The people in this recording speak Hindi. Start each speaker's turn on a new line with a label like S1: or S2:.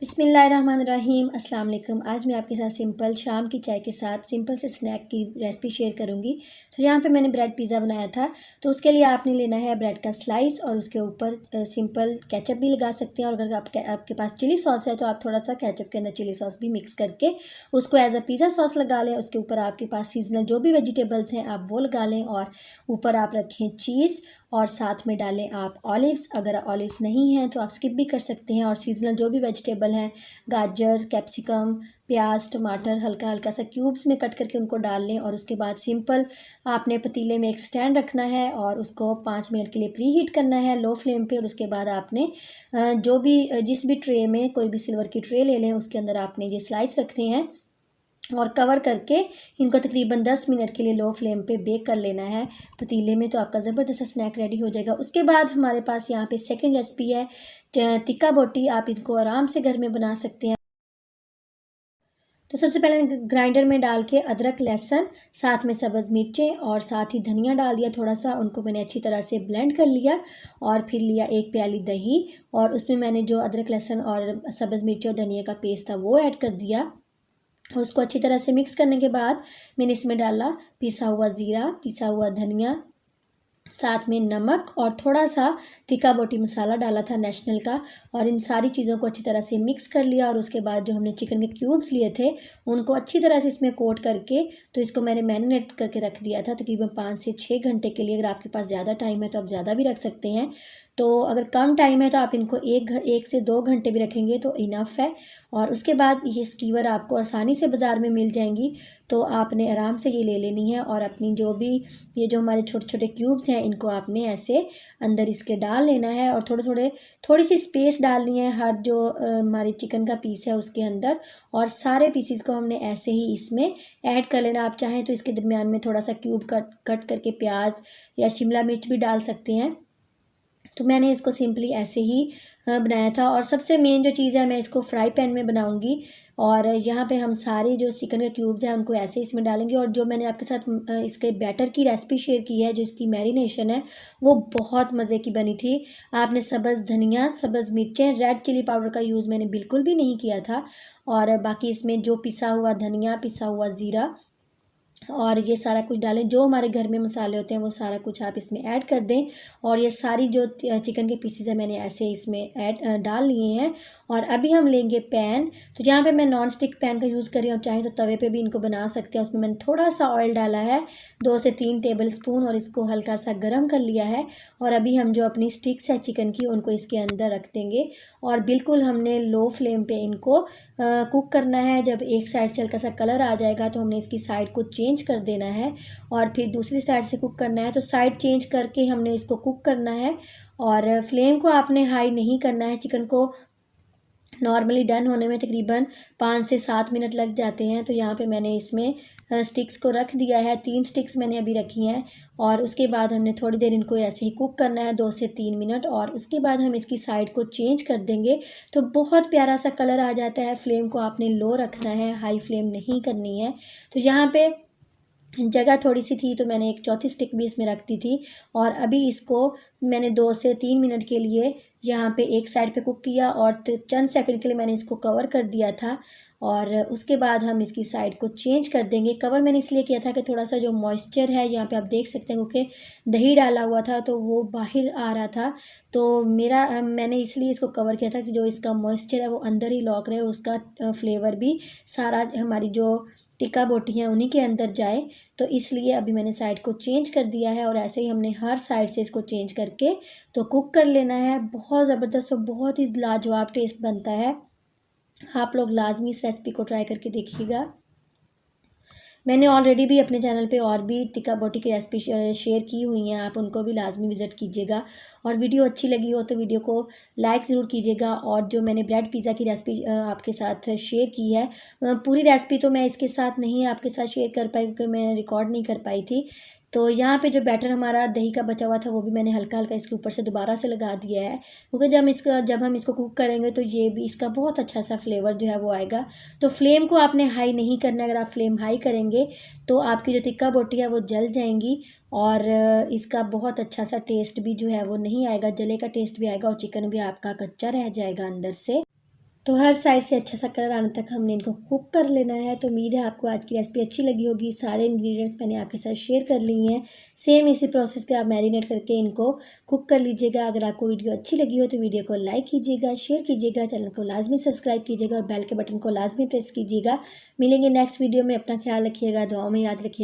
S1: बिस्मिल्लाहिर्रहमानिर्रहीम अस्सलाम वालेकुम। आज मैं आपके साथ सिंपल शाम की चाय के साथ सिंपल से स्नैक की रेसिपी शेयर करूंगी। तो यहाँ पे मैंने ब्रेड पिज़्ज़ा बनाया था। तो उसके लिए आपने लेना है ब्रेड का स्लाइस और उसके ऊपर सिंपल केचप भी लगा सकते हैं, और अगर आपके पास चिली सॉस है तो आप थोड़ा सा केचप के अंदर चिली सॉस भी मिक्स करके उसको एज अ पिज़्ज़ा सॉस लगा लें। उसके ऊपर आपके पास सीजनल जो भी वेजिटेबल्स हैं आप वो लगा लें, और ऊपर आप रखें चीज़, और साथ में डालें आप ऑलिव्स। अगर ऑलिव्स नहीं हैं तो आप स्किप भी कर सकते हैं। और सीजनल जो भी वेजिटेबल हैं, गाजर, कैप्सिकम, प्याज, टमाटर हल्का हल्का सा क्यूब्स में कट करके उनको डाल लें। और उसके बाद सिंपल आपने पतीले में एक स्टैंड रखना है और उसको 5 मिनट के लिए प्री हीट करना है लो फ्लेम पे। और उसके बाद आपने जो भी जिस भी ट्रे में, कोई भी सिल्वर की ट्रे ले लें, उसके अंदर आपने ये स्लाइस रखने हैं और कवर करके इनको तकरीबन 10 मिनट के लिए लो फ्लेम पे बेक कर लेना है पतीले में। तो आपका ज़बरदस्त स्नैक रेडी हो जाएगा। उसके बाद हमारे पास यहाँ पे सेकंड रेसिपी है तिक्का बोटी। आप इनको आराम से घर में बना सकते हैं। तो सबसे पहले ग्राइंडर में डाल के अदरक, लहसुन, साथ में सब्ज़ मिर्चें और साथ ही धनिया डाल दिया थोड़ा सा। उनको मैंने अच्छी तरह से ब्लेंड कर लिया और फिर लिया 1 प्याली दही, और उसमें मैंने जो अदरक, लहसुन और सब्ज़ मिर्चें और धनिया का पेस्ट था वो ऐड कर दिया। और उसको अच्छी तरह से मिक्स करने के बाद मैंने इसमें डाला पिसा हुआ ज़ीरा, पिसा हुआ धनिया, साथ में नमक और थोड़ा सा तिक्का बोटी मसाला डाला था नेशनल का। और इन सारी चीज़ों को अच्छी तरह से मिक्स कर लिया। और उसके बाद जो हमने चिकन के क्यूब्स लिए थे उनको अच्छी तरह से इसमें कोट करके, तो इसको मैंने मैरिनेट करके रख दिया था तकरीबन 5 से 6 घंटे के लिए। अगर आपके पास ज़्यादा टाइम है तो आप ज़्यादा भी रख सकते हैं। तो अगर कम टाइम है तो आप इनको 1 से 2 घंटे भी रखेंगे तो इनफ है। और उसके बाद ये स्कीवर आपको आसानी से बाज़ार में मिल जाएंगी, तो आपने आराम से ये ले लेनी है। और अपनी जो भी ये जो हमारे छोटे छोटे क्यूब्स हैं इनको आपने ऐसे अंदर इसके डाल लेना है, और थोड़ी सी स्पेस डालनी है हर जो हमारी चिकन का पीस है उसके अंदर। और सारे पीसीस को हमने ऐसे ही इसमें ऐड कर लेना। आप चाहें तो इसके दरमियान में थोड़ा सा क्यूब कट करके प्याज या शिमला मिर्च भी डाल सकते हैं। तो मैंने इसको सिंपली ऐसे ही बनाया था। और सबसे मेन जो चीज़ है, मैं इसको फ्राई पैन में बनाऊंगी। और यहाँ पे हम सारे जो चिकन के क्यूब्स हैं उनको ऐसे इसमें डालेंगे। और जो मैंने आपके साथ इसके बैटर की रेसिपी शेयर की है, जो इसकी मैरिनेशन है, वो बहुत मज़े की बनी थी। आपने सब्ज़ धनिया, सब्ज़ मिर्चें, रेड चिली पाउडर का यूज़ मैंने बिल्कुल भी नहीं किया था। और बाकी इसमें जो पिसा हुआ धनिया, पिसा हुआ ज़ीरा और ये सारा कुछ डालें। जो हमारे घर में मसाले होते हैं वो सारा कुछ आप इसमें ऐड कर दें। और ये सारी जो चिकन के पीसेस है मैंने ऐसे इसमें डाल लिए हैं। और अभी हम लेंगे पैन। तो जहाँ पे मैं नॉन स्टिक पैन का यूज़ कर रही हूँ, चाहे तो तवे पे भी इनको बना सकते हैं। उसमें मैंने थोड़ा सा ऑयल डाला है, 2 से 3 टेबल स्पून, और इसको हल्का सा गर्म कर लिया है। और अभी हम जो अपनी स्टिक्स है चिकन की उनको इसके अंदर रख देंगे, और बिल्कुल हमने लो फ्लेम पे इनको कुक करना है। जब एक साइड से हल्का सा कलर आ जाएगा तो हमने इसकी साइड को चेंज कर देना है, और फिर दूसरी साइड से कुक करना है। तो साइड चेंज करके हमने इसको कुक करना है। और फ्लेम को आपने हाई नहीं करना है। चिकन को नॉर्मली डन होने में तकरीबन 5 से 7 मिनट लग जाते हैं। तो यहाँ पे मैंने इसमें स्टिक्स को रख दिया है, 3 स्टिक्स मैंने अभी रखी हैं। और उसके बाद हमने थोड़ी देर इनको ऐसे ही कुक करना है, 2 से 3 मिनट। और उसके बाद हम इसकी साइड को चेंज कर देंगे तो बहुत प्यारा सा कलर आ जाता है। फ्लेम को आपने लो रखना है, हाई फ्लेम नहीं करनी है। तो यहाँ पे जगह थोड़ी सी थी तो मैंने एक चौथी स्टिक भी इसमें रख दी थी। और अभी इसको मैंने 2 से 3 मिनट के लिए यहाँ पे एक साइड पे कुक किया, और चंद सेकंड के लिए मैंने इसको कवर कर दिया था। और उसके बाद हम इसकी साइड को चेंज कर देंगे। कवर मैंने इसलिए किया था कि थोड़ा सा जो मॉइस्चर है यहाँ पे आप देख सकते हैं, क्योंकि दही डाला हुआ था तो वो बाहर आ रहा था। तो मैंने इसलिए इसको कवर किया था कि जो इसका मॉइस्चर है वो अंदर ही लॉक रहे, उसका फ्लेवर भी सारा हमारी जो टिक्का बोटी हैं उन्हीं के अंदर जाए। तो इसलिए अभी मैंने साइड को चेंज कर दिया है, और ऐसे ही हमने हर साइड से इसको चेंज करके तो कुक कर लेना है। बहुत ज़बरदस्त और बहुत ही लाजवाब टेस्ट बनता है। आप लोग लाजमी इस रेसिपी को ट्राई करके देखिएगा। मैंने ऑलरेडी भी अपने चैनल पे और भी टिक्का बोटी की रेसिपी शेयर की हुई हैं, आप उनको भी लाजमी विज़िट कीजिएगा। और वीडियो अच्छी लगी हो तो वीडियो को लाइक ज़रूर कीजिएगा। और जो मैंने ब्रेड पिज़्ज़ा की रेसिपी आपके साथ शेयर की है, पूरी रेसिपी तो मैं इसके साथ नहीं आपके साथ शेयर कर पाई क्योंकि मैं रिकॉर्ड नहीं कर पाई थी। तो यहाँ पे जो बैटर हमारा दही का बचा हुआ था वो भी मैंने हल्का हल्का इसके ऊपर से दोबारा से लगा दिया है, क्योंकि जब हम इसको कुक करेंगे तो ये भी इसका बहुत अच्छा सा फ्लेवर जो है वो आएगा। तो फ्लेम को आपने हाई नहीं करना है। अगर आप फ्लेम हाई करेंगे तो आपकी जो टिक्का बोटी है वो जल जाएंगी, और इसका बहुत अच्छा सा टेस्ट भी जो है वो नहीं आएगा, जले का टेस्ट भी आएगा, और चिकन भी आपका कच्चा रह जाएगा अंदर से। तो हर साइड से अच्छा सा कलर आने तक हमने इनको कुक कर लेना है। तो उम्मीद है आपको आज की रेसिपी अच्छी लगी होगी। सारे इंग्रेडिएंट्स मैंने आपके साथ शेयर कर ली हैं। सेम इसी प्रोसेस पे आप मैरिनेट करके इनको कुक कर लीजिएगा। अगर आपको वीडियो अच्छी लगी हो तो वीडियो को लाइक कीजिएगा, शेयर कीजिएगा, चैनल को लाजमी सब्सक्राइब कीजिएगा और बेल के बटन को लाजमी प्रेस कीजिएगा। मिलेंगे नेक्स्ट वीडियो में। अपना ख्याल रखिएगा, दुआओं में याद रखिएगा।